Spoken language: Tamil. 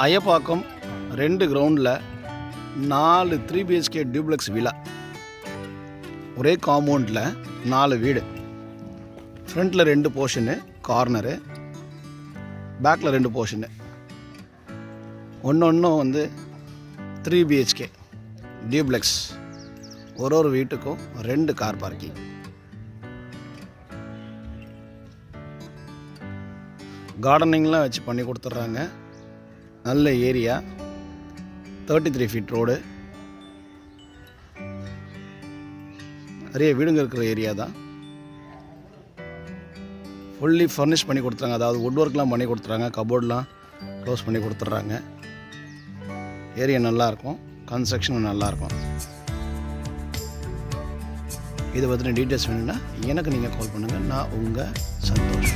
Ayappakkam 2 கிரவுண்டில் 4 3 BHK டியூப்ளெக்ஸ் வில்லா. ஒரே காம்பவுண்டில் 4 வீடு. ஃப்ரண்ட்டில் 2 போர்ஷனு, கார்னரு, பேக்கில் 2 போர்ஷனு. ஒன்றும் வந்து 3 BHK டியூப்ளெக்ஸ். ஒரு வீட்டுக்கும் 2 கார் பார்க்கிங். கார்டனிங்லாம் வச்சு பண்ணி கொடுத்துட்றாங்க. நல்ல ஏரியா, 33 ஃபீட் ரோடு, நிறைய வீடுங்க இருக்கிற ஏரியா தான். ஃபுல்லி ஃபர்னிஷ் பண்ணி கொடுத்துறாங்க. அதாவது வுட் ஒர்க்லாம் பண்ணி கொடுத்துறாங்க. கபோர்ட்லாம் க்ளோஸ் பண்ணி கொடுத்துட்றாங்க. ஏரியா நல்லாயிருக்கும், கன்ஸ்ட்ரக்ஷனும் நல்லாயிருக்கும். இதை பற்றின டீட்டெயில்ஸ் வேணும்னா எனக்கு நீங்கள் கால் பண்ணுங்கள். நான் உங்கள் சந்தோஷ்.